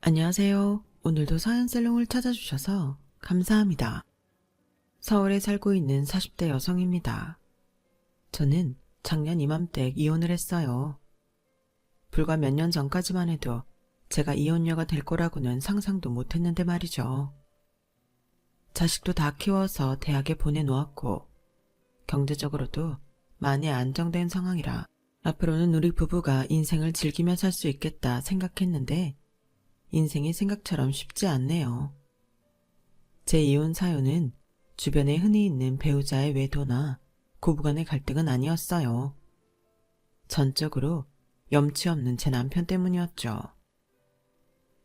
안녕하세요. 오늘도 서현살롱을 찾아주셔서 감사합니다. 서울에 살고 있는 40대 여성입니다. 저는 작년 이맘때 이혼을 했어요. 불과 몇 년 전까지만 해도 제가 이혼녀가 될 거라고는 상상도 못했는데 말이죠. 자식도 다 키워서 대학에 보내놓았고 경제적으로도 많이 안정된 상황이라 앞으로는 우리 부부가 인생을 즐기며 살 수 있겠다 생각했는데 인생이 생각처럼 쉽지 않네요. 제 이혼 사유는 주변에 흔히 있는 배우자의 외도나 고부간의 갈등은 아니었어요. 전적으로 염치 없는 제 남편 때문이었죠.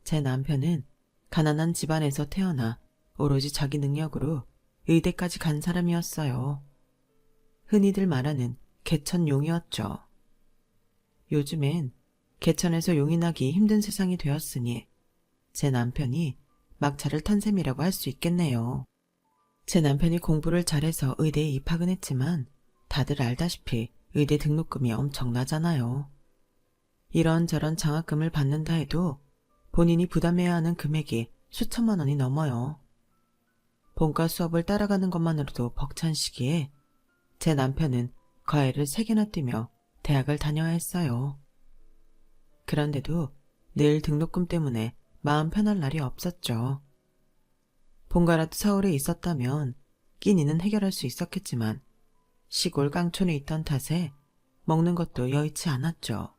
제 남편은 가난한 집안에서 태어나 오로지 자기 능력으로 의대까지 간 사람이었어요. 흔히들 말하는 개천용이었죠. 요즘엔 개천에서 용이 나기 힘든 세상이 되었으니 제 남편이 막차를 탄 셈이라고 할 수 있겠네요. 제 남편이 공부를 잘해서 의대에 입학은 했지만 다들 알다시피 의대 등록금이 엄청나잖아요. 이런저런 장학금을 받는다 해도 본인이 부담해야 하는 금액이 수천만 원이 넘어요. 본과 수업을 따라가는 것만으로도 벅찬 시기에 제 남편은 과외를 3개나 뛰며 대학을 다녀야 했어요. 그런데도 늘 등록금 때문에 마음 편할 날이 없었죠. 본가라도 서울에 있었다면 끼니는 해결할 수 있었겠지만 시골 깡촌에 있던 탓에 먹는 것도 여의치 않았죠.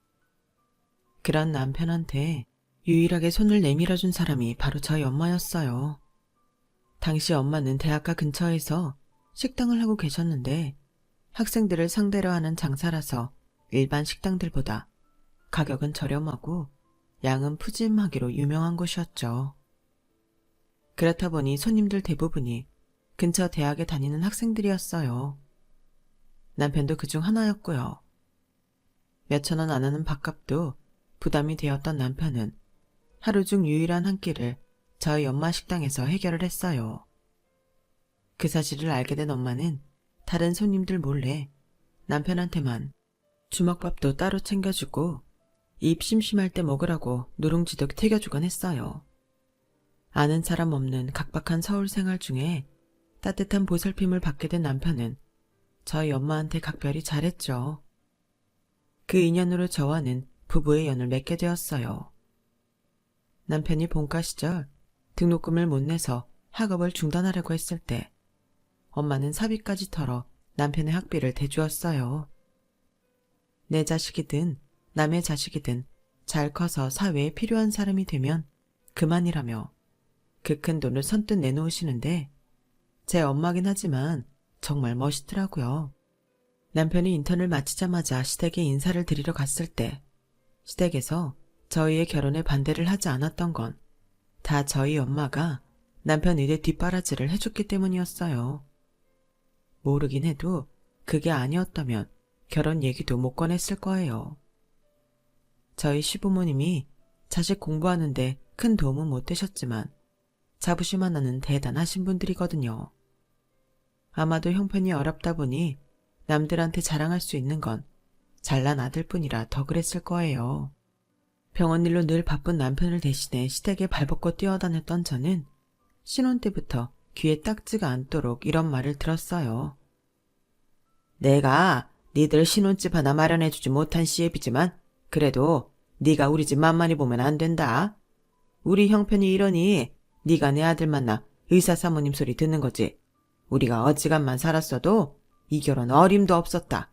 그런 남편한테 유일하게 손을 내밀어준 사람이 바로 저희 엄마였어요. 당시 엄마는 대학가 근처에서 식당을 하고 계셨는데 학생들을 상대로 하는 장사라서 일반 식당들보다 가격은 저렴하고 양은 푸짐하기로 유명한 곳이었죠. 그렇다 보니 손님들 대부분이 근처 대학에 다니는 학생들이었어요. 남편도 그중 하나였고요. 몇천 원 안 하는 밥값도 부담이 되었던 남편은 하루 중 유일한 한 끼를 저희 엄마 식당에서 해결을 했어요. 그 사실을 알게 된 엄마는 다른 손님들 몰래 남편한테만 주먹밥도 따로 챙겨주고 입 심심할 때 먹으라고 누룽지도 튀겨주곤 했어요. 아는 사람 없는 각박한 서울 생활 중에 따뜻한 보살핌을 받게 된 남편은 저희 엄마한테 각별히 잘했죠. 그 인연으로 저와는 부부의 연을 맺게 되었어요. 남편이 본가 시절 등록금을 못 내서 학업을 중단하려고 했을 때 엄마는 사비까지 털어 남편의 학비를 대주었어요. 내 자식이든 남의 자식이든 잘 커서 사회에 필요한 사람이 되면 그만이라며 그 큰 돈을 선뜻 내놓으시는데 제 엄마긴 하지만 정말 멋있더라고요. 남편이 인턴을 마치자마자 시댁에 인사를 드리러 갔을 때 시댁에서 저희의 결혼에 반대를 하지 않았던 건 다 저희 엄마가 남편 일에 뒷바라지를 해줬기 때문이었어요. 모르긴 해도 그게 아니었다면 결혼 얘기도 못 꺼냈을 거예요. 저희 시부모님이 자식 공부하는데 큰 도움은 못 되셨지만 자부심 하나는 대단하신 분들이거든요. 아마도 형편이 어렵다 보니 남들한테 자랑할 수 있는 건 잘난 아들뿐이라 더 그랬을 거예요. 병원 일로 늘 바쁜 남편을 대신해 시댁에 발벗고 뛰어다녔던 저는 신혼 때부터 귀에 딱지가 않도록 이런 말을 들었어요. 내가 니들 신혼집 하나 마련해주지 못한 시애비지만 그래도 네가 우리 집 만만히 보면 안 된다. 우리 형편이 이러니 네가 내 아들 만나 의사 사모님 소리 듣는 거지. 우리가 어지간만 살았어도 이 결혼 어림도 없었다.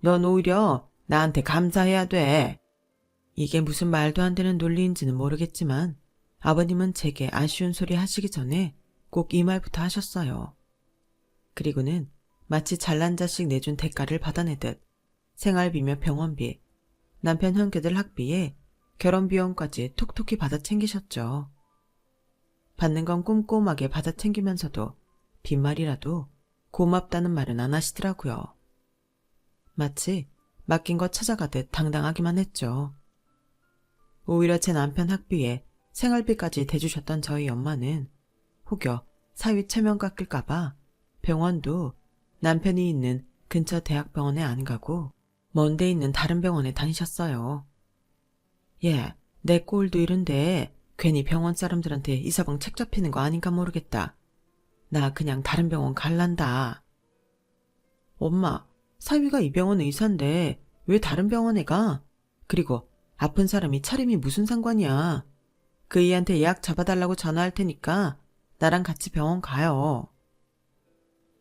넌 오히려 나한테 감사해야 돼. 이게 무슨 말도 안 되는 논리인지는 모르겠지만 아버님은 제게 아쉬운 소리 하시기 전에 꼭 이 말부터 하셨어요. 그리고는 마치 잘난 자식 내준 대가를 받아내듯 생활비며 병원비, 남편 형제들 학비에 결혼비용까지 톡톡히 받아 챙기셨죠. 받는 건 꼼꼼하게 받아 챙기면서도 빈말이라도 고맙다는 말은 안 하시더라고요. 마치 맡긴 거 찾아가듯 당당하기만 했죠. 오히려 제 남편 학비에 생활비까지 대주셨던 저희 엄마는 혹여 사위 체면 깎일까봐 병원도 남편이 있는 근처 대학병원에 안 가고 먼 데 있는 다른 병원에 다니셨어요. 예, 내 꼴도 이런데 괜히 병원 사람들한테 이사방 책 잡히는 거 아닌가 모르겠다. 나 그냥 다른 병원 갈란다. 엄마, 사위가 이 병원 의사인데 왜 다른 병원에 가? 그리고 아픈 사람이 차림이 무슨 상관이야. 그 이한테 예약 잡아달라고 전화할 테니까 나랑 같이 병원 가요.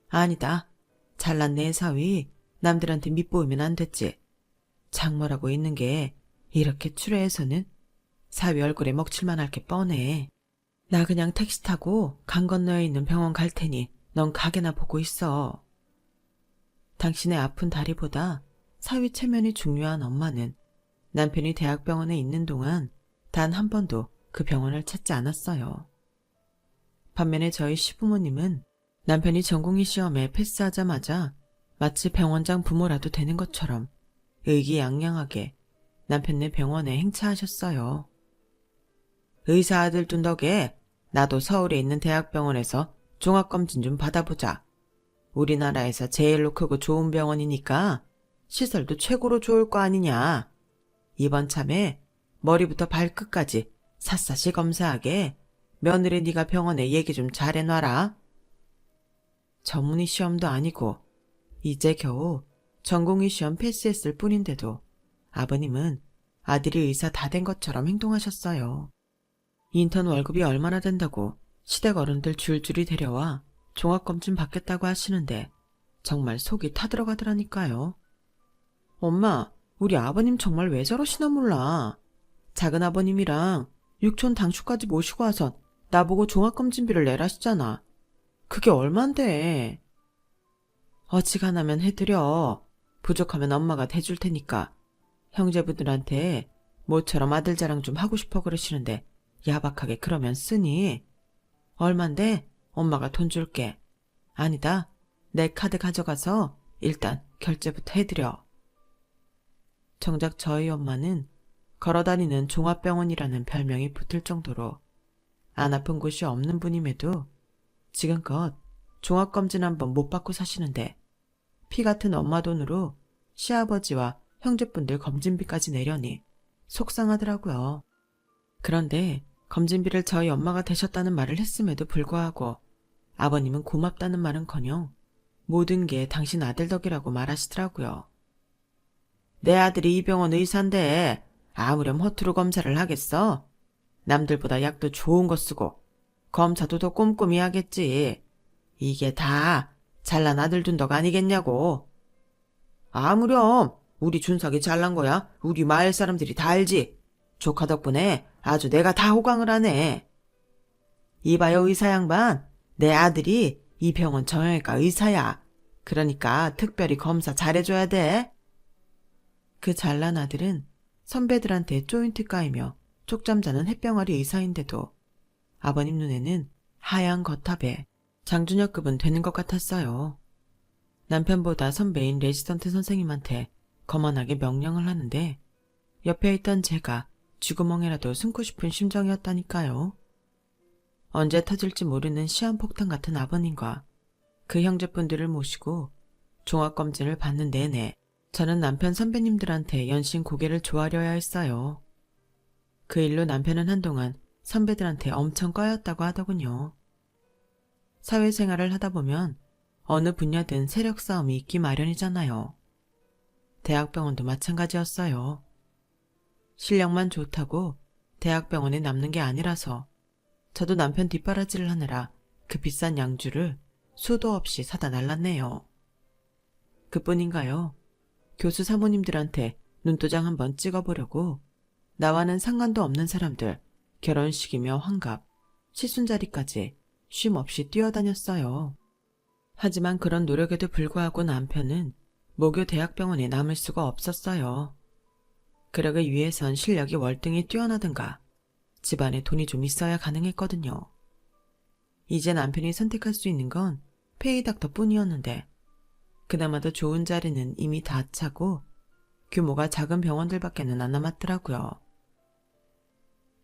아니다. 잘난 내 사위 남들한테 밑보이면 안 됐지. 장모라고 있는 게 이렇게 추레해서는 사위 얼굴에 먹칠만 할 게 뻔해. 나 그냥 택시 타고 강 건너에 있는 병원 갈 테니 넌 가게나 보고 있어. 당신의 아픈 다리보다 사위 체면이 중요한 엄마는 남편이 대학병원에 있는 동안 단 한 번도 그 병원을 찾지 않았어요. 반면에 저희 시부모님은 남편이 전공의 시험에 패스하자마자 마치 병원장 부모라도 되는 것처럼 의기양양하게 남편네 병원에 행차하셨어요. 의사 아들 둔 덕에 나도 서울에 있는 대학병원에서 종합검진 좀 받아보자. 우리나라에서 제일로 크고 좋은 병원이니까 시설도 최고로 좋을 거 아니냐. 이번 참에 머리부터 발끝까지 샅샅이 검사하게 며느리 네가 병원에 얘기 좀 잘해놔라. 전문의 시험도 아니고 이제 겨우 전공의 시험 패스했을 뿐인데도 아버님은 아들이 의사 다 된 것처럼 행동하셨어요. 인턴 월급이 얼마나 된다고 시댁 어른들 줄줄이 데려와 종합검진 받겠다고 하시는데 정말 속이 타들어가더라니까요. 엄마, 우리 아버님 정말 왜 저러시나 몰라. 작은 아버님이랑 육촌 당슈까지 모시고 와선 나보고 종합검진비를 내라시잖아. 그게 얼만데. 어지간하면 해드려. 부족하면 엄마가 대줄 테니까. 형제분들한테 모처럼 아들 자랑 좀 하고 싶어 그러시는데 야박하게 그러면 쓰니. 얼만데? 엄마가 돈 줄게. 아니다. 내 카드 가져가서 일단 결제부터 해드려. 정작 저희 엄마는 걸어다니는 종합병원이라는 별명이 붙을 정도로 안 아픈 곳이 없는 분임에도 지금껏 종합검진 한번 못 받고 사시는데 피 같은 엄마 돈으로 시아버지와 형제분들 검진비까지 내려니 속상하더라고요. 그런데 검진비를 저희 엄마가 대셨다는 말을 했음에도 불구하고 아버님은 고맙다는 말은커녕 모든 게 당신 아들 덕이라고 말하시더라고요. 내 아들이 이 병원 의사인데 아무렴 허투루 검사를 하겠어? 남들보다 약도 좋은 거 쓰고 검사도 더 꼼꼼히 하겠지. 이게 다 잘난 아들 둔 덕 아니겠냐고. 아무렴 우리 준석이 잘난 거야. 우리 마을 사람들이 다 알지. 조카 덕분에 아주 내가 다 호강을 하네. 이봐요 의사 양반. 내 아들이 이 병원 정형외과 의사야. 그러니까 특별히 검사 잘해줘야 돼. 그 잘난 아들은 선배들한테 조인트 까이며 쪽잠 자는 햇병아리 의사인데도 아버님 눈에는 하얀 거탑에 장준혁급은 되는 것 같았어요. 남편보다 선배인 레지던트 선생님한테 거만하게 명령을 하는데 옆에 있던 제가 쥐구멍이라도 숨고 싶은 심정이었다니까요. 언제 터질지 모르는 시한폭탄 같은 아버님과 그 형제분들을 모시고 종합검진을 받는 내내 저는 남편 선배님들한테 연신 고개를 조아려야 했어요. 그 일로 남편은 한동안 선배들한테 엄청 꺼였다고 하더군요. 사회생활을 하다 보면 어느 분야든 세력 싸움이 있기 마련이잖아요. 대학병원도 마찬가지였어요. 실력만 좋다고 대학병원에 남는 게 아니라서 저도 남편 뒷바라지를 하느라 그 비싼 양주를 수도 없이 사다 날랐네요. 그뿐인가요? 교수 사모님들한테 눈도장 한번 찍어보려고 나와는 상관도 없는 사람들 결혼식이며 환갑, 시순자리까지 쉼없이 뛰어다녔어요. 하지만 그런 노력에도 불구하고 남편은 모교 대학병원에 남을 수가 없었어요. 그러기 위해선 실력이 월등히 뛰어나든가 집안에 돈이 좀 있어야 가능했거든요. 이제 남편이 선택할 수 있는 건 페이닥터뿐이었는데 그나마도 좋은 자리는 이미 다 차고 규모가 작은 병원들밖에는 안 남았더라고요.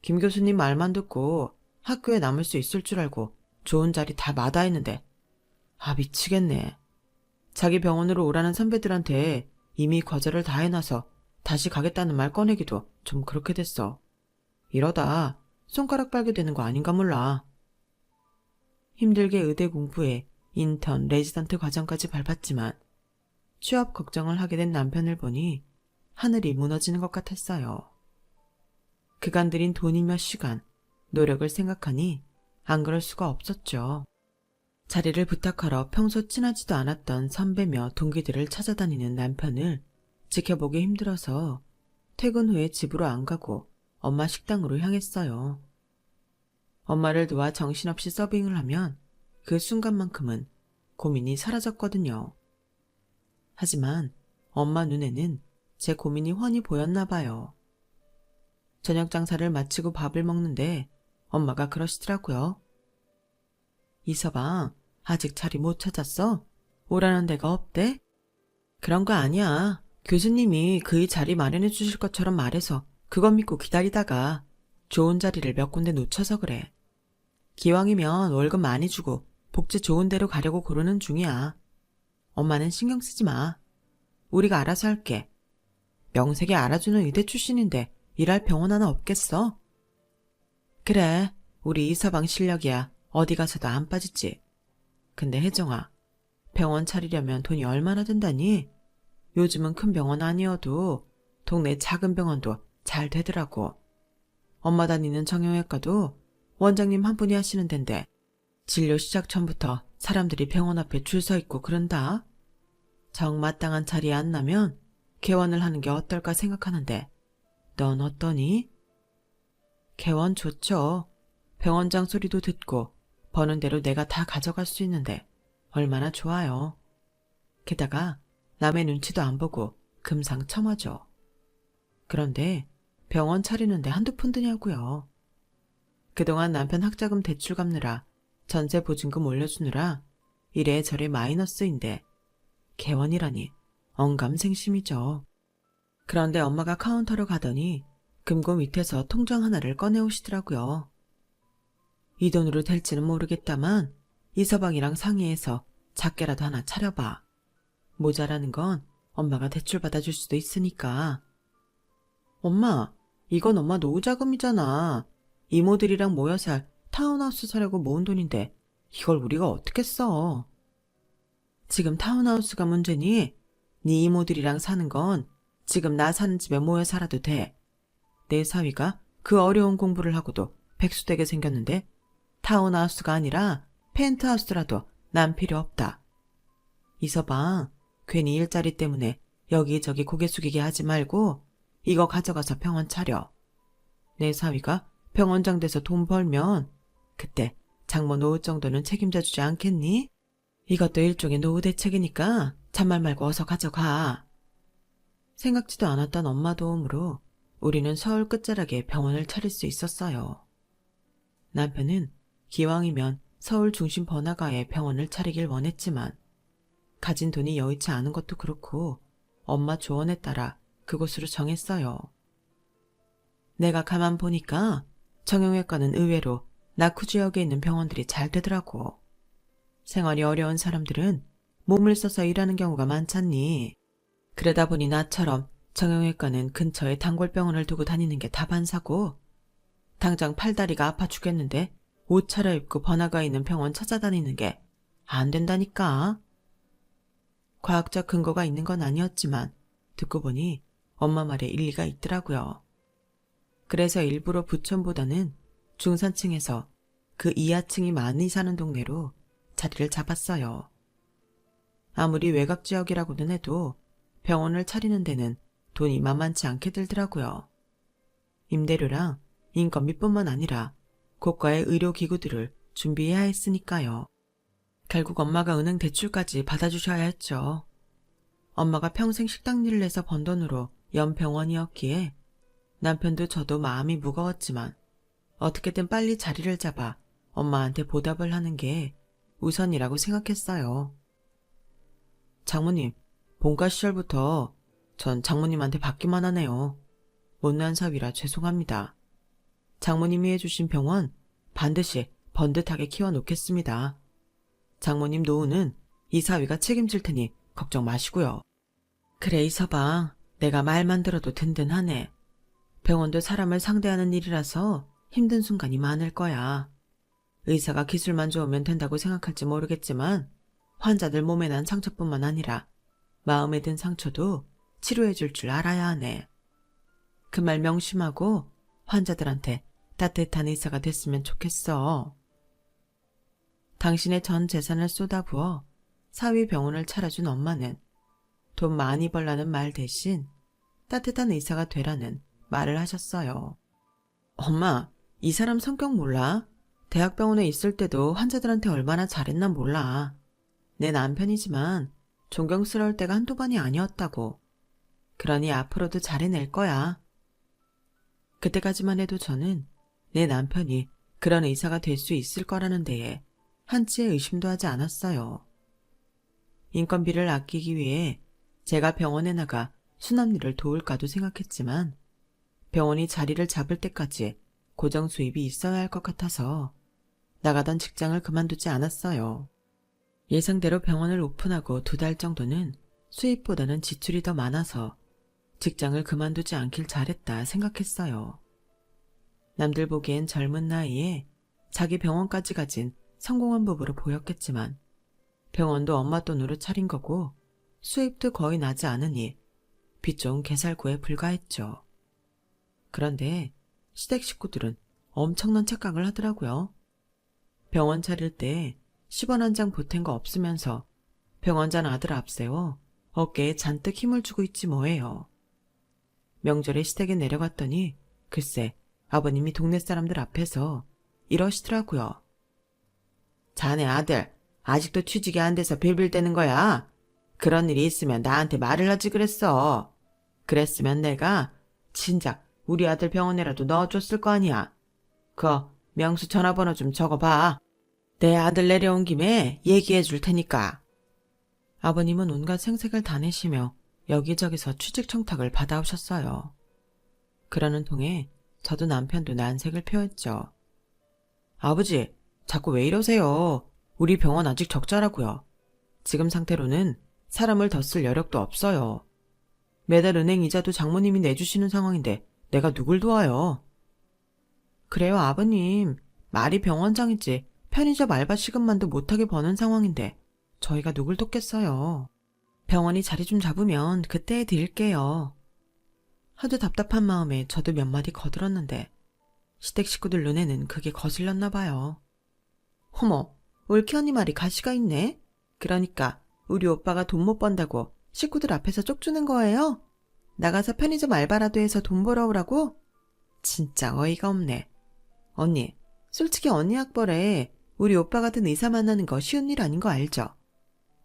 김 교수님 말만 듣고 학교에 남을 수 있을 줄 알고 좋은 자리 다 마다했는데 미치겠네. 자기 병원으로 오라는 선배들한테 이미 거절을 다 해놔서 다시 가겠다는 말 꺼내기도 좀 그렇게 됐어. 이러다 손가락 빨게 되는 거 아닌가 몰라. 힘들게 의대 공부에 인턴, 레지던트 과정까지 밟았지만 취업 걱정을 하게 된 남편을 보니 하늘이 무너지는 것 같았어요. 그간 들인 돈이며 시간, 노력을 생각하니 안 그럴 수가 없었죠. 자리를 부탁하러 평소 친하지도 않았던 선배며 동기들을 찾아다니는 남편을 지켜보기 힘들어서 퇴근 후에 집으로 안 가고 엄마 식당으로 향했어요. 엄마를 도와 정신없이 서빙을 하면 그 순간만큼은 고민이 사라졌거든요. 하지만 엄마 눈에는 제 고민이 훤히 보였나 봐요. 저녁 장사를 마치고 밥을 먹는데 엄마가 그러시더라고요. 이서방, 아직 자리 못 찾았어? 오라는 데가 없대? 그런 거 아니야. 교수님이 그의 자리 마련해 주실 것처럼 말해서 그것 믿고 기다리다가 좋은 자리를 몇 군데 놓쳐서 그래. 기왕이면 월급 많이 주고 복지 좋은 데로 가려고 고르는 중이야. 엄마는 신경 쓰지 마. 우리가 알아서 할게. 명색이 알아주는 의대 출신인데 일할 병원 하나 없겠어? 그래, 우리 이서방 실력이야 어디 가서도 안 빠지지. 근데 혜정아, 병원 차리려면 돈이 얼마나 든다니? 요즘은 큰 병원 아니어도 동네 작은 병원도 잘 되더라고. 엄마 다니는 정형외과도 원장님 한 분이 하시는 데인데 진료 시작 전부터 사람들이 병원 앞에 줄 서 있고 그런다. 정마땅한 자리에 안 나면 개원을 하는 게 어떨까 생각하는데 넌 어떠니? 개원 좋죠. 병원장 소리도 듣고 버는 대로 내가 다 가져갈 수 있는데 얼마나 좋아요. 게다가 남의 눈치도 안 보고 금상첨화죠. 그런데 병원 차리는데 한두 푼 드냐고요. 그동안 남편 학자금 대출 갚느라 전세 보증금 올려주느라 이래저래 마이너스인데 개원이라니 언감생심이죠. 그런데 엄마가 카운터로 가더니 금고 밑에서 통장 하나를 꺼내오시더라고요. 이 돈으로 될지는 모르겠다만 이서방이랑 상의해서 작게라도 하나 차려봐. 모자라는 건 엄마가 대출 받아줄 수도 있으니까. 엄마, 이건 엄마 노후자금이잖아. 이모들이랑 모여 살 타운하우스 사려고 모은 돈인데 이걸 우리가 어떻게 써? 지금 타운하우스가 문제니? 네 이모들이랑 사는 건 지금 나 사는 집에 모여 살아도 돼. 내 사위가 그 어려운 공부를 하고도 백수되게 생겼는데 타운하우스가 아니라 펜트하우스라도 난 필요 없다. 이서방, 괜히 일자리 때문에 여기저기 고개 숙이게 하지 말고 이거 가져가서 병원 차려. 내 사위가 병원장 돼서 돈 벌면 그때 장모 노후 정도는 책임져 주지 않겠니? 이것도 일종의 노후 대책이니까 잔말 말고 어서 가져가. 생각지도 않았던 엄마 도움으로 우리는 서울 끝자락에 병원을 차릴 수 있었어요. 남편은 기왕이면 서울 중심 번화가에 병원을 차리길 원했지만 가진 돈이 여의치 않은 것도 그렇고 엄마 조언에 따라 그곳으로 정했어요. 내가 가만 보니까 정형외과는 의외로 낙후 지역에 있는 병원들이 잘 되더라고. 생활이 어려운 사람들은 몸을 써서 일하는 경우가 많잖니. 그러다 보니 나처럼 정형외과는 근처에 단골병원을 두고 다니는 게 다반사고 당장 팔다리가 아파 죽겠는데 옷 차려입고 번화가에 있는 병원 찾아다니는 게 안 된다니까. 과학적 근거가 있는 건 아니었지만 듣고 보니 엄마 말에 일리가 있더라고요. 그래서 일부러 부촌보다는 중산층에서 그 이하층이 많이 사는 동네로 자리를 잡았어요. 아무리 외곽 지역이라고는 해도 병원을 차리는 데는 돈이 만만치 않게 들더라고요. 임대료랑 인건비뿐만 아니라 고가의 의료기구들을 준비해야 했으니까요. 결국 엄마가 은행 대출까지 받아주셔야 했죠. 엄마가 평생 식당 일을 해서 번 돈으로 연 병원이었기에 남편도 저도 마음이 무거웠지만 어떻게든 빨리 자리를 잡아 엄마한테 보답을 하는 게 우선이라고 생각했어요. 장모님, 본가 시절부터 전 장모님한테 받기만 하네요. 못난 사위라 죄송합니다. 장모님이 해주신 병원 반드시 번듯하게 키워놓겠습니다. 장모님 노후는 이 사위가 책임질 테니 걱정 마시고요. 그래 이서방, 내가 말만 들어도 든든하네. 병원도 사람을 상대하는 일이라서 힘든 순간이 많을 거야. 의사가 기술만 좋으면 된다고 생각할지 모르겠지만 환자들 몸에 난 상처뿐만 아니라 마음에 든 상처도 치료해 줄 줄 알아야 하네. 그 말 명심하고 환자들한테 따뜻한 의사가 됐으면 좋겠어. 당신의 전 재산을 쏟아부어 사위병원을 차려준 엄마는 돈 많이 벌라는 말 대신 따뜻한 의사가 되라는 말을 하셨어요. 엄마, 이 사람 성격 몰라? 대학병원에 있을 때도 환자들한테 얼마나 잘했나 몰라. 내 남편이지만 존경스러울 때가 한두 번이 아니었다고. 그러니 앞으로도 잘해낼 거야. 그때까지만 해도 저는 내 남편이 그런 의사가 될 수 있을 거라는 데에 한치의 의심도 하지 않았어요. 인건비를 아끼기 위해 제가 병원에 나가 수납일을 도울까도 생각했지만 병원이 자리를 잡을 때까지 고정 수입이 있어야 할 것 같아서 나가던 직장을 그만두지 않았어요. 예상대로 병원을 오픈하고 2달 정도는 수입보다는 지출이 더 많아서 직장을 그만두지 않길 잘했다 생각했어요. 남들 보기엔 젊은 나이에 자기 병원까지 가진 성공한 부부로 보였겠지만 병원도 엄마 돈으로 차린 거고 수입도 거의 나지 않으니 빚 좋은 개살구에 불과했죠. 그런데 시댁 식구들은 엄청난 착각을 하더라고요. 병원 차릴 때 10원 한 장 보탠 거 없으면서 병원장 아들 앞세워 어깨에 잔뜩 힘을 주고 있지 뭐예요. 명절에 시댁에 내려갔더니 글쎄 아버님이 동네 사람들 앞에서 이러시더라고요. 자네 아들 아직도 취직이 안 돼서 빌빌대는 거야. 그런 일이 있으면 나한테 말을 하지 그랬어. 그랬으면 내가 진작 우리 아들 병원에라도 넣어줬을 거 아니야. 그거 명수 전화번호 좀 적어봐. 내 아들 내려온 김에 얘기해 줄 테니까. 아버님은 온갖 생색을 다 내시며 여기저기서 취직 청탁을 받아오셨어요. 그러는 통에 저도 남편도 난색을 표했죠. 아버지, 자꾸 왜 이러세요? 우리 병원 아직 적자라고요. 지금 상태로는 사람을 더 쓸 여력도 없어요. 매달 은행 이자도 장모님이 내주시는 상황인데 내가 누굴 도와요? 그래요, 아버님. 말이 병원장이지 편의점 알바 시급만도 못하게 버는 상황인데 저희가 누굴 돕겠어요. 병원이 자리 좀 잡으면 그때 드릴게요. 하도 답답한 마음에 저도 몇 마디 거들었는데 시댁 식구들 눈에는 그게 거슬렸나 봐요. 어머, 올케 언니 말이 가시가 있네? 그러니까 우리 오빠가 돈 못 번다고 식구들 앞에서 쪽주는 거예요? 나가서 편의점 알바라도 해서 돈 벌어오라고? 진짜 어이가 없네. 언니, 솔직히 언니 학벌에 우리 오빠 같은 의사 만나는 거 쉬운 일 아닌 거 알죠?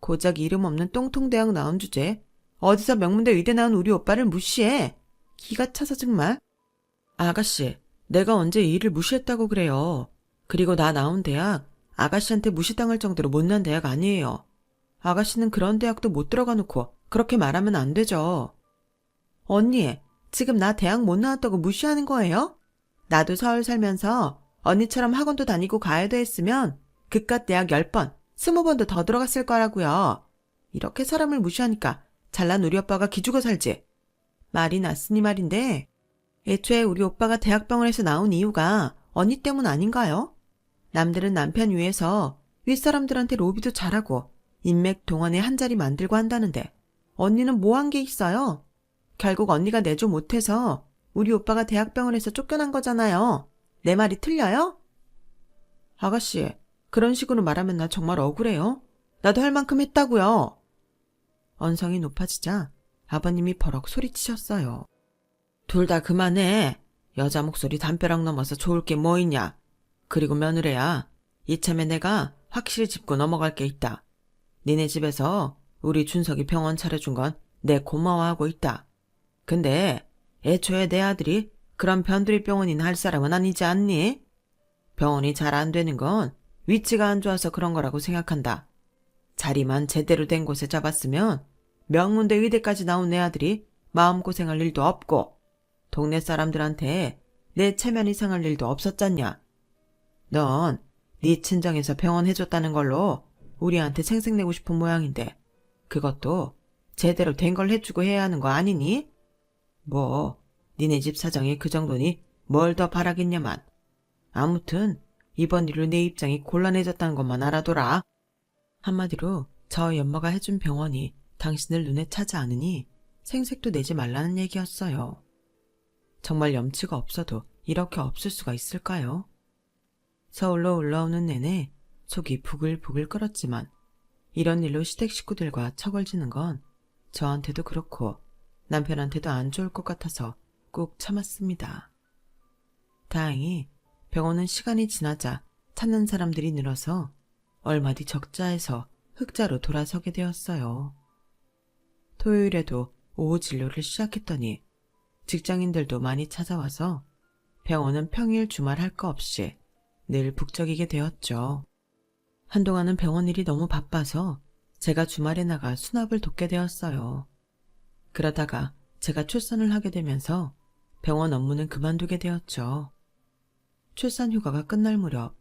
고작 이름 없는 똥통대학 나온 주제 어디서 명문대 의대 나온 우리 오빠를 무시해. 기가 차서 정말. 아가씨, 내가 언제 이 일을 무시했다고 그래요. 그리고 나 나온 대학 아가씨한테 무시당할 정도로 못난 대학 아니에요. 아가씨는 그런 대학도 못 들어가 놓고 그렇게 말하면 안 되죠. 언니, 지금 나 대학 못 나왔다고 무시하는 거예요? 나도 서울 살면서 언니처럼 학원도 다니고 가야도 했으면 그깟 대학 10번, 20번도 더 들어갔을 거라고요. 이렇게 사람을 무시하니까 잘난 우리 오빠가 기죽어 살지. 말이 났으니 말인데 애초에 우리 오빠가 대학병원에서 나온 이유가 언니 때문 아닌가요? 남들은 남편 위해서 윗사람들한테 로비도 잘하고 인맥 동원에 한 자리 만들고 한다는데 언니는 뭐 한 게 있어요? 결국 언니가 내조 못해서 우리 오빠가 대학병원에서 쫓겨난 거잖아요. 내 말이 틀려요? 아가씨, 그런 식으로 말하면 나 정말 억울해요. 나도 할 만큼 했다고요. 언성이 높아지자 아버님이 버럭 소리치셨어요. 둘 다 그만해. 여자 목소리 담벼락 넘어서 좋을 게 뭐 있냐. 그리고 며느리야, 이참에 내가 확실히 짚고 넘어갈 게 있다. 니네 집에서 우리 준석이 병원 차려준 건 내 고마워하고 있다. 근데 애초에 내 아들이 그런 변두리 병원이나 할 사람은 아니지 않니? 병원이 잘 안 되는 건 위치가 안 좋아서 그런 거라고 생각한다. 자리만 제대로 된 곳에 잡았으면 명문대 의대까지 나온 내 아들이 마음고생할 일도 없고 동네 사람들한테 내 체면이 상할 일도 없었잖냐. 넌 네 친정에서 병원 해줬다는 걸로 우리한테 생색내고 싶은 모양인데 그것도 제대로 된 걸 해주고 해야 하는 거 아니니? 뭐 니네 집 사정이 그 정도니 뭘 더 바라겠냐만 아무튼 이번 일로 내 입장이 곤란해졌다는 것만 알아둬라. 한마디로 저희 엄마가 해준 병원이 당신을 눈에 차지 않으니 생색도 내지 말라는 얘기였어요. 정말 염치가 없어도 이렇게 없을 수가 있을까요? 서울로 올라오는 내내 속이 부글부글 끓었지만 이런 일로 시댁 식구들과 처걸지는 건 저한테도 그렇고 남편한테도 안 좋을 것 같아서 꾹 참았습니다. 다행히 병원은 시간이 지나자 찾는 사람들이 늘어서 얼마 뒤 적자에서 흑자로 돌아서게 되었어요. 토요일에도 오후 진료를 시작했더니 직장인들도 많이 찾아와서 병원은 평일 주말 할 거 없이 늘 북적이게 되었죠. 한동안은 병원 일이 너무 바빠서 제가 주말에 나가 수납을 돕게 되었어요. 그러다가 제가 출산을 하게 되면서 병원 업무는 그만두게 되었죠. 출산 휴가가 끝날 무렵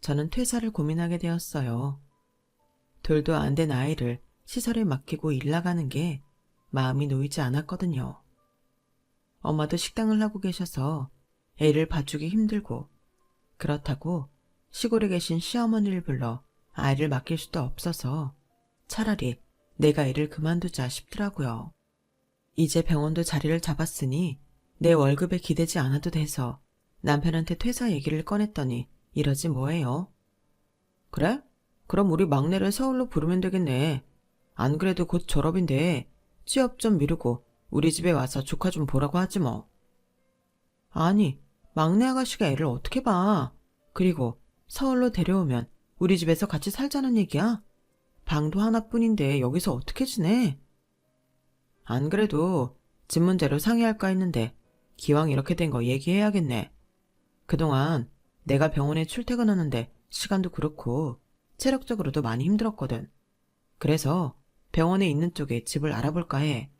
저는 퇴사를 고민하게 되었어요. 돌도 안 된 아이를 시설에 맡기고 일 나가는 게 마음이 놓이지 않았거든요. 엄마도 식당을 하고 계셔서 애를 봐주기 힘들고 그렇다고 시골에 계신 시어머니를 불러 아이를 맡길 수도 없어서 차라리 내가 일을 그만두자 싶더라고요. 이제 병원도 자리를 잡았으니 내 월급에 기대지 않아도 돼서 남편한테 퇴사 얘기를 꺼냈더니 이러지 뭐예요. 그래? 그럼 우리 막내를 서울로 부르면 되겠네. 안 그래도 곧 졸업인데 취업 좀 미루고 우리 집에 와서 조카 좀 보라고 하지 뭐. 아니, 막내 아가씨가 애를 어떻게 봐. 그리고 서울로 데려오면 우리 집에서 같이 살자는 얘기야? 방도 하나뿐인데 여기서 어떻게 지내? 안 그래도 집 문제로 상의할까 했는데 기왕 이렇게 된 거 얘기해야겠네. 그동안 내가 병원에 출퇴근하는데 시간도 그렇고 체력적으로도 많이 힘들었거든. 그래서 병원에 있는 쪽에 집을 알아볼까 해.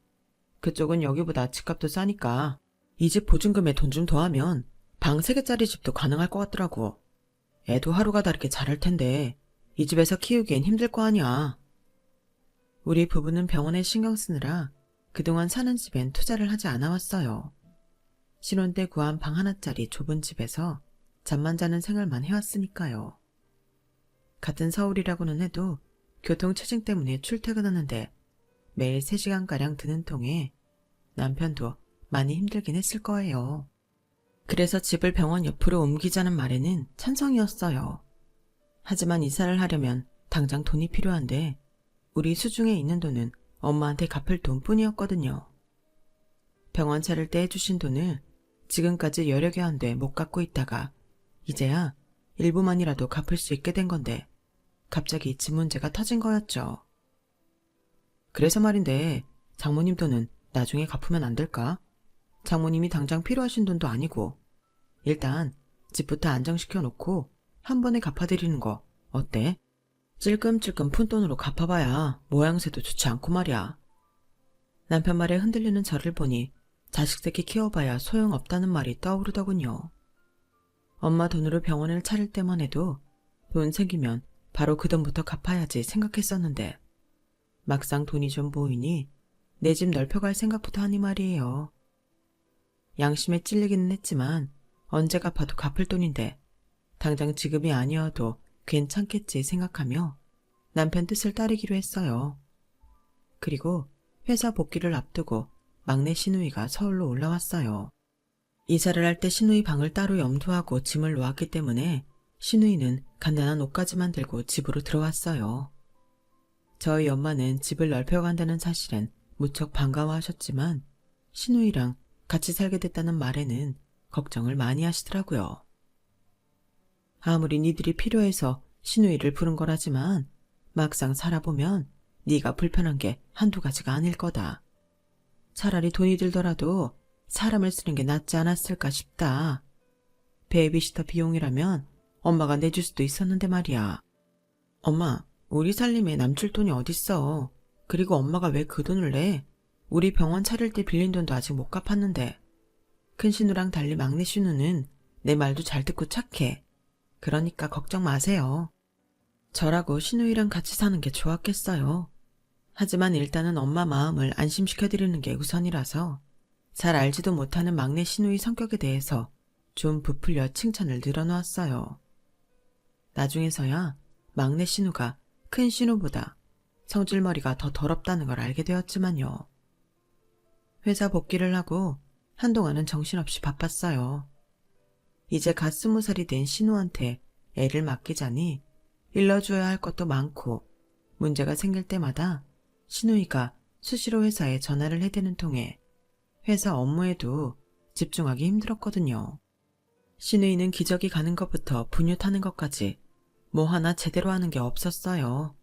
그쪽은 여기보다 집값도 싸니까 이 집 보증금에 돈 좀 더하면 방 3개짜리 집도 가능할 것 같더라고. 애도 하루가 다르게 자랄 텐데 이 집에서 키우기엔 힘들 거 아니야. 우리 부부는 병원에 신경 쓰느라 그동안 사는 집엔 투자를 하지 않아 왔어요. 신혼 때 구한 방 하나짜리 좁은 집에서 잠만 자는 생활만 해왔으니까요. 같은 서울이라고는 해도 교통체증 때문에 출퇴근하는데 매일 3시간가량 드는 통에 남편도 많이 힘들긴 했을 거예요. 그래서 집을 병원 옆으로 옮기자는 말에는 찬성이었어요. 하지만 이사를 하려면 당장 돈이 필요한데 우리 수중에 있는 돈은 엄마한테 갚을 돈뿐이었거든요. 병원 차릴 때 해주신 돈을 지금까지 여러 개한데 못 갚고 있다가 이제야 일부만이라도 갚을 수 있게 된 건데 갑자기 집 문제가 터진 거였죠. 그래서 말인데 장모님 돈은 나중에 갚으면 안 될까? 장모님이 당장 필요하신 돈도 아니고 일단 집부터 안정시켜 놓고 한 번에 갚아드리는 거 어때? 찔끔찔끔 푼돈으로 갚아봐야 모양새도 좋지 않고 말이야. 남편 말에 흔들리는 저를 보니 자식 새끼 키워봐야 소용없다는 말이 떠오르더군요. 엄마 돈으로 병원을 차릴 때만 해도 돈 생기면 바로 그 돈부터 갚아야지 생각했었는데 막상 돈이 좀 보이니 내 집 넓혀갈 생각부터 하니 말이에요. 양심에 찔리기는 했지만 언제 갚아도 갚을 돈인데 당장 지금이 아니어도 괜찮겠지 생각하며 남편 뜻을 따르기로 했어요. 그리고 회사 복귀를 앞두고 막내 시누이가 서울로 올라왔어요. 이사를 할 때 시누이 방을 따로 염두하고 짐을 놓았기 때문에 시누이는 간단한 옷까지만 들고 집으로 들어왔어요. 저희 엄마는 집을 넓혀간다는 사실엔 무척 반가워하셨지만 시누이랑 같이 살게 됐다는 말에는 걱정을 많이 하시더라고요. 아무리 니들이 필요해서 시누이를 부른 거라지만 막상 살아보면 네가 불편한 게 한두 가지가 아닐 거다. 차라리 돈이 들더라도 사람을 쓰는 게 낫지 않았을까 싶다. 베이비시터 비용이라면 엄마가 내줄 수도 있었는데 말이야. 엄마, 우리 살림에 남줄 돈이 어딨어. 그리고 엄마가 왜 그 돈을 내? 우리 병원 차릴 때 빌린 돈도 아직 못 갚았는데. 큰 신우랑 달리 막내 신우는 내 말도 잘 듣고 착해. 그러니까 걱정 마세요. 저라고 신우이랑 같이 사는 게 좋았겠어요. 하지만 일단은 엄마 마음을 안심시켜드리는 게 우선이라서 잘 알지도 못하는 막내 신우이 성격에 대해서 좀 부풀려 칭찬을 늘어놓았어요. 나중에서야 막내 신우가 큰 신우보다 성질머리가 더 더럽다는 걸 알게 되었지만요. 회사 복귀를 하고 한동안은 정신없이 바빴어요. 이제 갓 20살이 된 신우한테 애를 맡기자니 일러줘야 할 것도 많고 문제가 생길 때마다 신우이가 수시로 회사에 전화를 해대는 통에 회사 업무에도 집중하기 힘들었거든요. 신우이는 기저귀 가는 것부터 분유 타는 것까지 뭐 하나 제대로 하는 게 없었어요.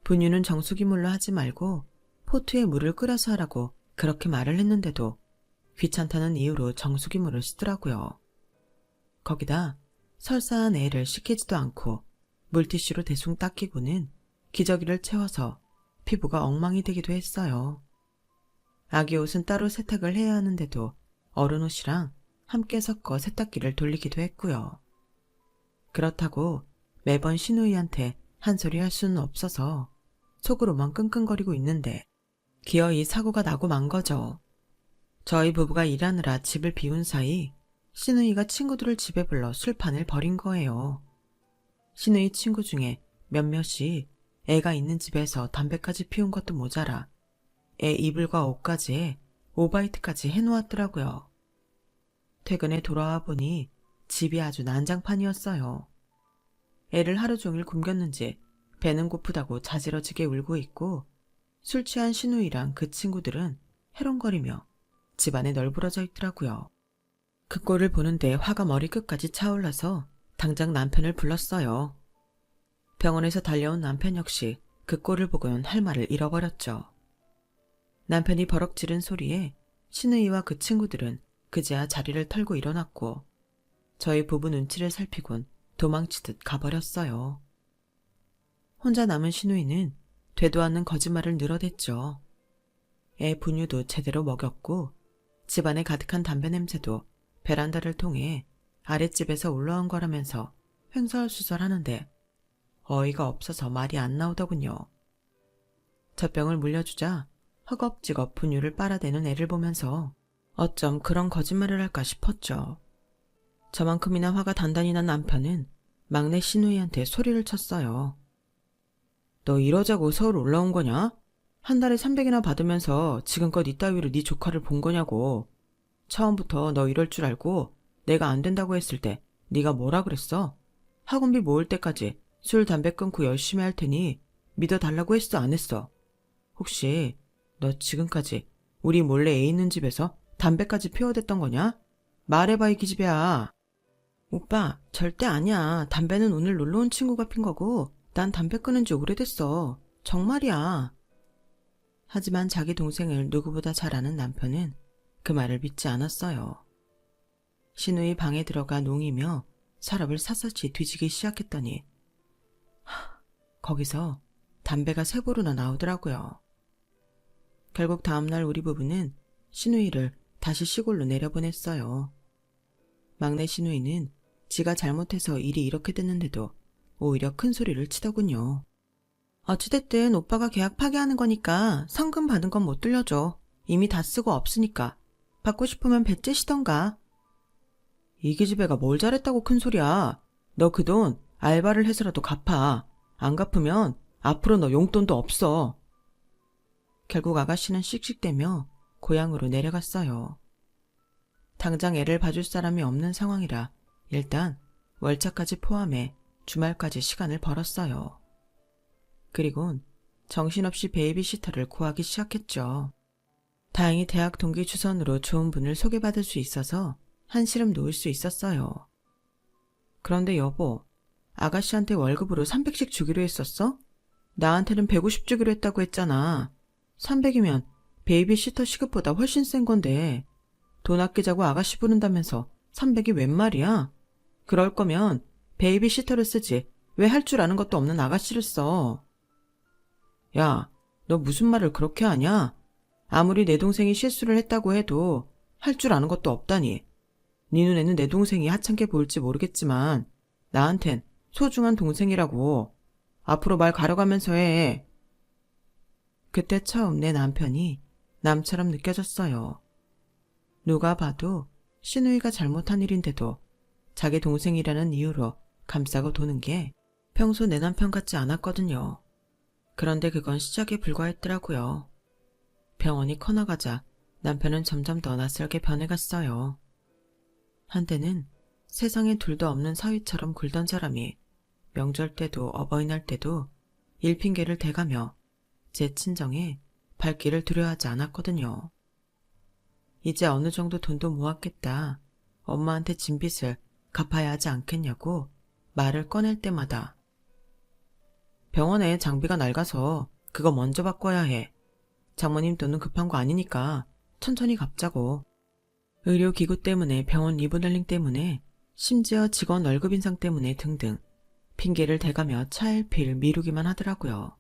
분유는 정수기물로 하지 말고 포트에 물을 끓여서 하라고 그렇게 말을 했는데도 귀찮다는 이유로 정수기물을 쓰더라고요. 거기다 설사한 애를 씻기지도 않고 물티슈로 대충 닦이고는 기저귀를 채워서 피부가 엉망이 되기도 했어요. 아기 옷은 따로 세탁을 해야 하는데도 어른 옷이랑 함께 섞어 세탁기를 돌리기도 했고요. 그렇다고 매번 신우이한테 한 소리 할 수는 없어서 속으로만 끙끙거리고 있는데 기어이 사고가 나고 만 거죠. 저희 부부가 일하느라 집을 비운 사이 신우이가 친구들을 집에 불러 술판을 벌인 거예요. 신우이 친구 중에 몇몇이 애가 있는 집에서 담배까지 피운 것도 모자라 애 이불과 옷까지 해 오바이트까지 해놓았더라고요. 퇴근에 돌아와 보니 집이 아주 난장판이었어요. 애를 하루 종일 굶겼는지 배는 고프다고 자지러지게 울고 있고 술 취한 신우이랑 그 친구들은 해롱거리며 집안에 널브러져 있더라고요. 그 꼴을 보는데 화가 머리끝까지 차올라서 당장 남편을 불렀어요. 병원에서 달려온 남편 역시 그 꼴을 보고는 할 말을 잃어버렸죠. 남편이 버럭 지른 소리에 신우이와 그 친구들은 그제야 자리를 털고 일어났고 저희 부부 눈치를 살피곤 도망치듯 가버렸어요. 혼자 남은 신우이는 되도 않는 거짓말을 늘어댔죠. 애 분유도 제대로 먹였고 집안에 가득한 담배 냄새도 베란다를 통해 아랫집에서 올라온 거라면서 횡설수설하는데 어이가 없어서 말이 안 나오더군요. 젖병을 물려주자 허겁지겁 분유를 빨아대는 애를 보면서 어쩜 그런 거짓말을 할까 싶었죠. 저만큼이나 화가 단단히 난 남편은 막내 신우이한테 소리를 쳤어요. 너 이러자고 서울 올라온 거냐? 한 달에 300이나 받으면서 지금껏 이따위로 네 조카를 본 거냐고. 처음부터 너 이럴 줄 알고 내가 안 된다고 했을 때 네가 뭐라 그랬어? 학원비 모을 때까지 술 담배 끊고 열심히 할 테니 믿어달라고 했어 안 했어? 혹시 너 지금까지 우리 몰래 애 있는 집에서 담배까지 피워댔던 거냐? 말해봐 이 기집애야. 오빠 절대 아니야. 담배는 오늘 놀러온 친구가 핀 거고 난 담배 끊은 지 오래됐어. 정말이야. 하지만 자기 동생을 누구보다 잘 아는 남편은 그 말을 믿지 않았어요. 신우이 방에 들어가 농이며 서랍을 샅샅이 뒤지기 시작했더니 거기서 담배가 3보루나 나오더라고요. 결국 다음날 우리 부부는 신우이를 다시 시골로 내려보냈어요. 막내 신우이는 지가 잘못해서 일이 이렇게 됐는데도 오히려 큰 소리를 치더군요. 어찌됐든 오빠가 계약 파기하는 거니까 성금 받은 건 못 돌려줘. 이미 다 쓰고 없으니까. 받고 싶으면 배째시던가. 이 기집애가 뭘 잘했다고 큰 소리야. 너 그 돈 알바를 해서라도 갚아. 안 갚으면 앞으로 너 용돈도 없어. 결국 아가씨는 씩씩대며 고향으로 내려갔어요. 당장 애를 봐줄 사람이 없는 상황이라 일단 월차까지 포함해 주말까지 시간을 벌었어요. 그리곤 정신없이 베이비시터를 구하기 시작했죠. 다행히 대학 동기 추선으로 좋은 분을 소개받을 수 있어서 한시름 놓을 수 있었어요. 그런데 여보, 아가씨한테 월급으로 300씩 주기로 했었어? 나한테는 150 주기로 했다고 했잖아. 300이면 베이비시터 시급보다 훨씬 센 건데 돈 아끼자고 아가씨 부른다면서 300이 웬 말이야? 그럴 거면 베이비시터를 쓰지 왜 할 줄 아는 것도 없는 아가씨를 써. 야, 너 무슨 말을 그렇게 하냐? 아무리 내 동생이 실수를 했다고 해도 할 줄 아는 것도 없다니. 네 눈에는 내 동생이 하찮게 보일지 모르겠지만 나한텐 소중한 동생이라고. 앞으로 말 가려가면서 해. 그때 처음 내 남편이 남처럼 느껴졌어요. 누가 봐도 시누이가 잘못한 일인데도 자기 동생이라는 이유로 감싸고 도는 게 평소 내 남편 같지 않았거든요. 그런데 그건 시작에 불과했더라고요. 병원이 커나가자 남편은 점점 더 낯설게 변해갔어요. 한때는 세상에 둘도 없는 사위처럼 굴던 사람이 명절 때도 어버이날 때도 일 핑계를 대가며 제 친정에 발길을 들여하지 않았거든요. 이제 어느 정도 돈도 모았겠다. 엄마한테 진 빚을 갚아야 하지 않겠냐고 말을 꺼낼 때마다 병원에 장비가 낡아서 그거 먼저 바꿔야 해. 장모님 돈은 급한 거 아니니까 천천히 갚자고. 의료기구 때문에 병원 리모델링 때문에 심지어 직원 월급 인상 때문에 등등 핑계를 대가며 차일피일 미루기만 하더라고요.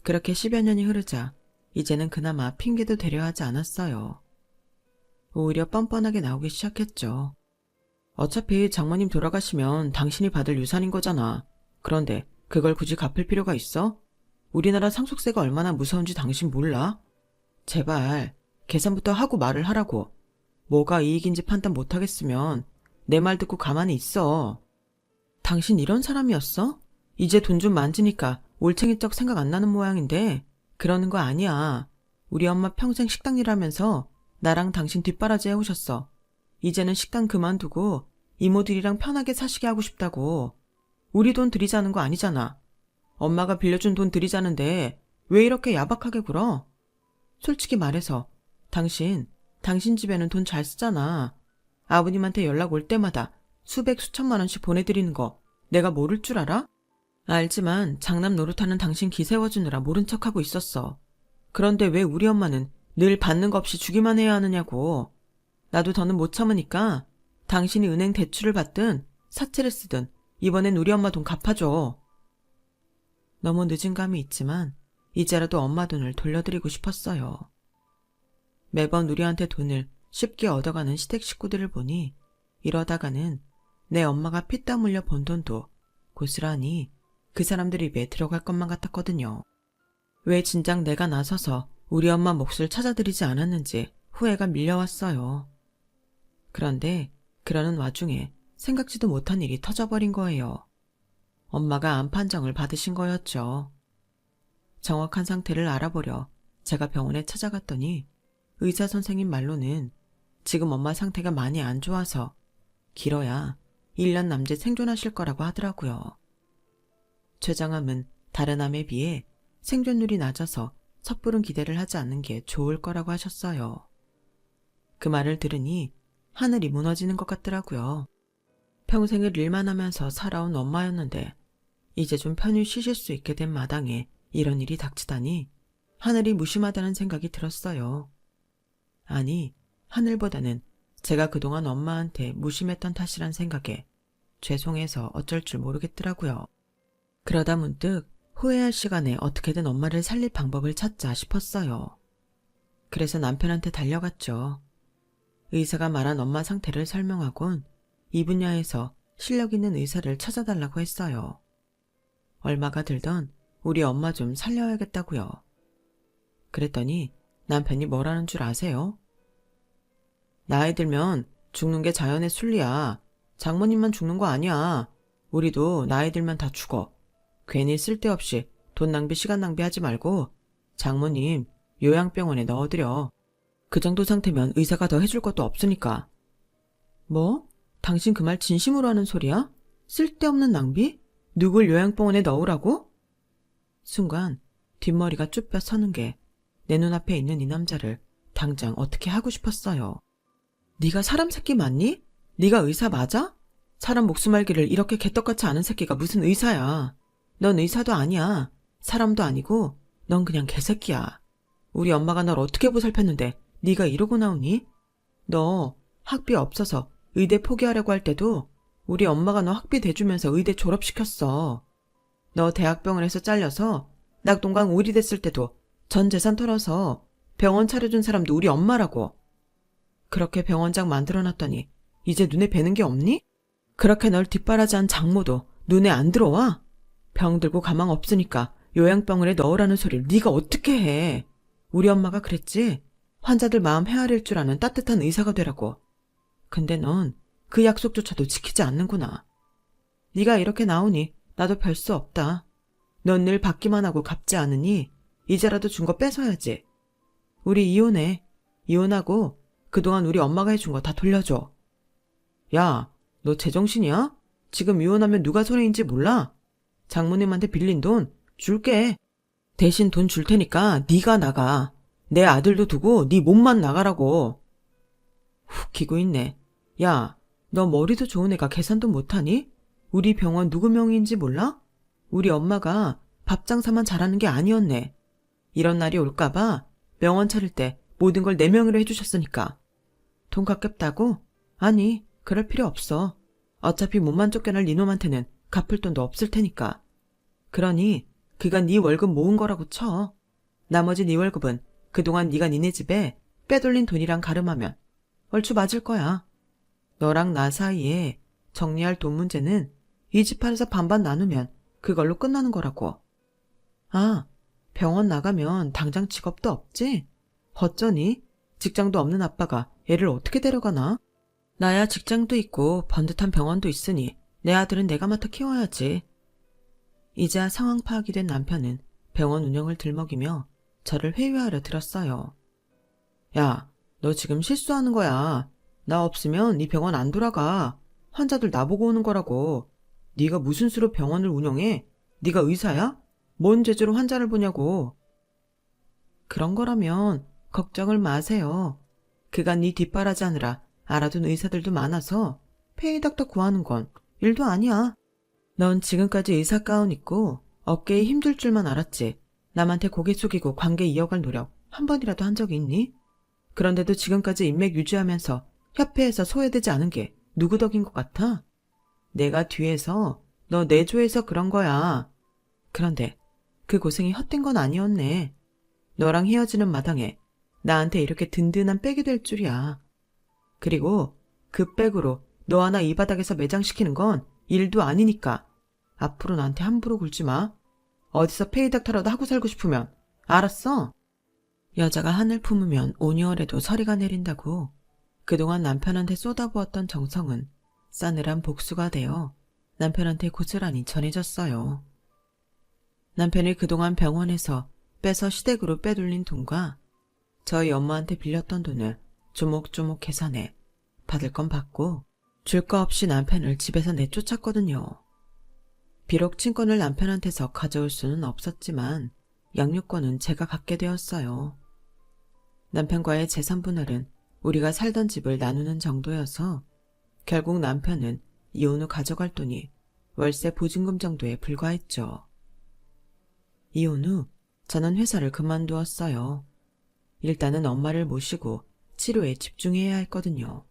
그렇게 10여 년이 흐르자 이제는 그나마 핑계도 대려 하지 않았어요. 오히려 뻔뻔하게 나오기 시작했죠. 어차피 장모님 돌아가시면 당신이 받을 유산인 거잖아. 그런데 그걸 굳이 갚을 필요가 있어? 우리나라 상속세가 얼마나 무서운지 당신 몰라? 제발 계산부터 하고 말을 하라고. 뭐가 이익인지 판단 못하겠으면 내 말 듣고 가만히 있어. 당신 이런 사람이었어? 이제 돈 좀 만지니까 올챙이적 생각 안 나는 모양인데 그러는 거 아니야. 우리 엄마 평생 식당 일하면서 나랑 당신 뒷바라지 해오셨어. 이제는 식당 그만두고 이모들이랑 편하게 사시게 하고 싶다고. 우리 돈 들이자는 거 아니잖아. 엄마가 빌려준 돈 들이자는데 왜 이렇게 야박하게 굴어? 솔직히 말해서 당신 집에는 돈 잘 쓰잖아. 아버님한테 연락 올 때마다 수백 수천만 원씩 보내드리는 거 내가 모를 줄 알아? 알지만 장남 노릇하는 당신 기세워주느라 모른 척하고 있었어. 그런데 왜 우리 엄마는 늘 받는 거 없이 주기만 해야 하느냐고. 나도 더는 못 참으니까 당신이 은행 대출을 받든 사채를 쓰든 이번엔 우리 엄마 돈 갚아줘. 너무 늦은 감이 있지만 이제라도 엄마 돈을 돌려드리고 싶었어요. 매번 우리한테 돈을 쉽게 얻어가는 시댁 식구들을 보니 이러다가는 내 엄마가 피땀 흘려 번 돈도 고스란히 그 사람들 입에 들어갈 것만 같았거든요. 왜 진작 내가 나서서 우리 엄마 몫을 찾아드리지 않았는지 후회가 밀려왔어요. 그런데 그러는 와중에 생각지도 못한 일이 터져버린 거예요. 엄마가 암 판정을 받으신 거였죠. 정확한 상태를 알아보려 제가 병원에 찾아갔더니 의사 선생님 말로는 지금 엄마 상태가 많이 안 좋아서 길어야 1년 남짓 생존하실 거라고 하더라고요. 췌장암은 다른 암에 비해 생존율이 낮아서 섣부른 기대를 하지 않는 게 좋을 거라고 하셨어요. 그 말을 들으니 하늘이 무너지는 것 같더라고요. 평생을 일만 하면서 살아온 엄마였는데 이제 좀 편히 쉬실 수 있게 된 마당에 이런 일이 닥치다니 하늘이 무심하다는 생각이 들었어요. 아니, 하늘보다는 제가 그동안 엄마한테 무심했던 탓이란 생각에 죄송해서 어쩔 줄 모르겠더라고요. 그러다 문득 후회할 시간에 어떻게든 엄마를 살릴 방법을 찾자 싶었어요. 그래서 남편한테 달려갔죠. 의사가 말한 엄마 상태를 설명하곤 이 분야에서 실력 있는 의사를 찾아달라고 했어요. 얼마가 들던 우리 엄마 좀 살려야겠다고요. 그랬더니 남편이 뭐라는 줄 아세요? 나이 들면 죽는 게 자연의 순리야. 장모님만 죽는 거 아니야. 우리도 나이 들면 다 죽어. 괜히 쓸데없이 돈 낭비 시간 낭비하지 말고 장모님 요양병원에 넣어드려. 그 정도 상태면 의사가 더 해줄 것도 없으니까. 뭐? 당신 그 말 진심으로 하는 소리야? 쓸데없는 낭비? 누굴 요양병원에 넣으라고? 순간 뒷머리가 쭈뼛 서는 게 내 눈앞에 있는 이 남자를 당장 어떻게 하고 싶었어요. 네가 사람 새끼 맞니? 네가 의사 맞아? 사람 목숨 알기를 이렇게 개떡같이 아는 새끼가 무슨 의사야. 넌 의사도 아니야. 사람도 아니고 넌 그냥 개새끼야. 우리 엄마가 널 어떻게 보살폈는데 네가 이러고 나오니? 너 학비 없어서 의대 포기하려고 할 때도 우리 엄마가 너 학비 대주면서 의대 졸업시켰어. 너 대학병원에서 잘려서 낙동강 오리 됐을 때도 전 재산 털어서 병원 차려준 사람도 우리 엄마라고. 그렇게 병원장 만들어놨더니 이제 눈에 뵈는 게 없니? 그렇게 널 뒷바라지한 장모도 눈에 안 들어와? 병 들고 가망 없으니까 요양병원에 넣으라는 소리를 네가 어떻게 해? 우리 엄마가 그랬지? 환자들 마음 헤아릴 줄 아는 따뜻한 의사가 되라고. 근데 넌 그 약속조차도 지키지 않는구나. 네가 이렇게 나오니 나도 별 수 없다. 넌 늘 받기만 하고 갚지 않으니 이제라도 준 거 뺏어야지. 우리 이혼해. 이혼하고 그동안 우리 엄마가 해준 거 다 돌려줘. 야, 너 제정신이야? 지금 이혼하면 누가 손해인지 몰라? 장모님한테 빌린 돈 줄게. 대신 돈 줄 테니까 네가 나가. 내 아들도 두고 네 몸만 나가라고. 웃기고 있네. 야, 너 머리도 좋은 애가 계산도 못하니? 우리 병원 누구 명의인지 몰라? 우리 엄마가 밥 장사만 잘하는 게 아니었네. 이런 날이 올까봐 병원 차릴 때 모든 걸 내 명의로 해주셨으니까. 돈 갚겠다고? 아니, 그럴 필요 없어. 어차피 몸만 쫓겨날 니놈한테는 갚을 돈도 없을 테니까. 그러니 그가 네 월급 모은 거라고 쳐. 나머지 네 월급은 그동안 네가 니네 집에 빼돌린 돈이랑 가름하면 얼추 맞을 거야. 너랑 나 사이에 정리할 돈 문제는 이 집 팔아서 반반 나누면 그걸로 끝나는 거라고. 아, 병원 나가면 당장 직업도 없지? 어쩌니? 직장도 없는 아빠가 애를 어떻게 데려가나? 나야 직장도 있고 번듯한 병원도 있으니 내 아들은 내가 맡아 키워야지. 이제야 상황 파악이 된 남편은 병원 운영을 들먹이며 저를 회유하려 들었어요. 야, 너 지금 실수하는 거야. 나 없으면 네 병원 안 돌아가. 환자들 나보고 오는 거라고. 네가 무슨 수로 병원을 운영해? 네가 의사야? 뭔 죄주로 환자를 보냐고. 그런 거라면 걱정을 마세요. 그간 네 뒷바라지 하느라 알아둔 의사들도 많아서 페이닥터 구하는 건 일도 아니야. 넌 지금까지 의사 가운 입고 어깨에 힘줄 줄만 알았지. 남한테 고개 숙이고 관계 이어갈 노력 한 번이라도 한 적이 있니? 그런데도 지금까지 인맥 유지하면서 협회에서 소외되지 않은 게 누구 덕인 것 같아? 내가 뒤에서 너 내조해서 그런 거야. 그런데 그 고생이 헛된 건 아니었네. 너랑 헤어지는 마당에 나한테 이렇게 든든한 백이 될 줄이야. 그리고 그 백으로 너 하나 이 바닥에서 매장시키는 건 일도 아니니까 앞으로 나한테 함부로 굴지 마. 어디서 페이닥터라도 하고 살고 싶으면 알았어? 여자가 한을 품으면 5개월에도 서리가 내린다고. 그동안 남편한테 쏟아부었던 정성은 싸늘한 복수가 되어 남편한테 고스란히 전해졌어요. 남편이 그동안 병원에서 빼서 시댁으로 빼돌린 돈과 저희 엄마한테 빌렸던 돈을 조목조목 계산해 받을 건 받고 줄 거 없이 남편을 집에서 내쫓았거든요. 비록 친권을 남편한테서 가져올 수는 없었지만 양육권은 제가 갖게 되었어요. 남편과의 재산 분할은 우리가 살던 집을 나누는 정도여서 결국 남편은 이혼 후 가져갈 돈이 월세 보증금 정도에 불과했죠. 이혼 후 저는 회사를 그만두었어요. 일단은 엄마를 모시고 치료에 집중해야 했거든요.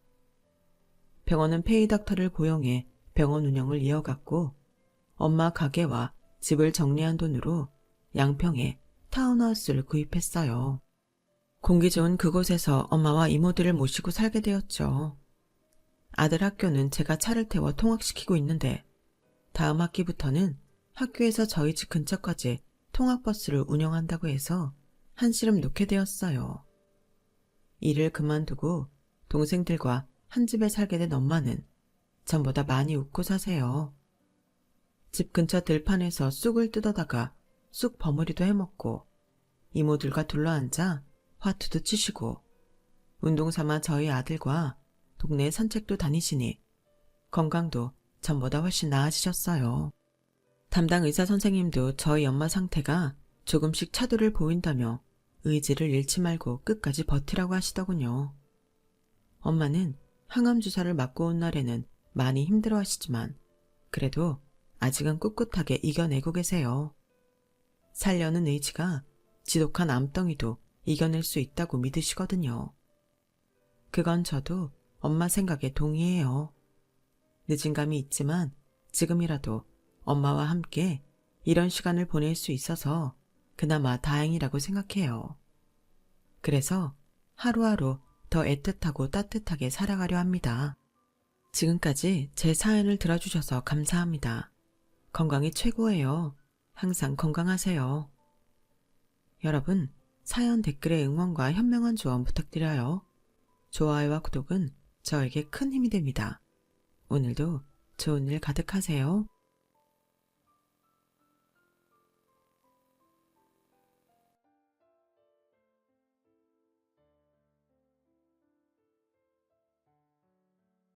병원은 페이닥터를 고용해 병원 운영을 이어갔고 엄마 가게와 집을 정리한 돈으로 양평에 타운하우스를 구입했어요. 공기 좋은 그곳에서 엄마와 이모들을 모시고 살게 되었죠. 아들 학교는 제가 차를 태워 통학시키고 있는데 다음 학기부터는 학교에서 저희 집 근처까지 통학버스를 운영한다고 해서 한시름 놓게 되었어요. 일을 그만두고 동생들과 한 집에 살게 된 엄마는 전보다 많이 웃고 사세요. 집 근처 들판에서 쑥을 뜯어다가 쑥 버무리도 해먹고 이모들과 둘러앉아 화투도 치시고 운동 삼아 저희 아들과 동네 산책도 다니시니 건강도 전보다 훨씬 나아지셨어요. 담당 의사 선생님도 저희 엄마 상태가 조금씩 차도를 보인다며 의지를 잃지 말고 끝까지 버티라고 하시더군요. 엄마는 항암 주사를 맞고 온 날에는 많이 힘들어 하시지만 그래도 아직은 꿋꿋하게 이겨내고 계세요. 살려는 의지가 지독한 암덩이도 이겨낼 수 있다고 믿으시거든요. 그건 저도 엄마 생각에 동의해요. 늦은 감이 있지만 지금이라도 엄마와 함께 이런 시간을 보낼 수 있어서 그나마 다행이라고 생각해요. 그래서 하루하루 더 애틋하고 따뜻하게 살아가려 합니다. 지금까지 제 사연을 들어주셔서 감사합니다. 건강이 최고예요. 항상 건강하세요. 여러분, 사연 댓글에 응원과 현명한 조언 부탁드려요. 좋아요와 구독은 저에게 큰 힘이 됩니다. 오늘도 좋은 일 가득하세요.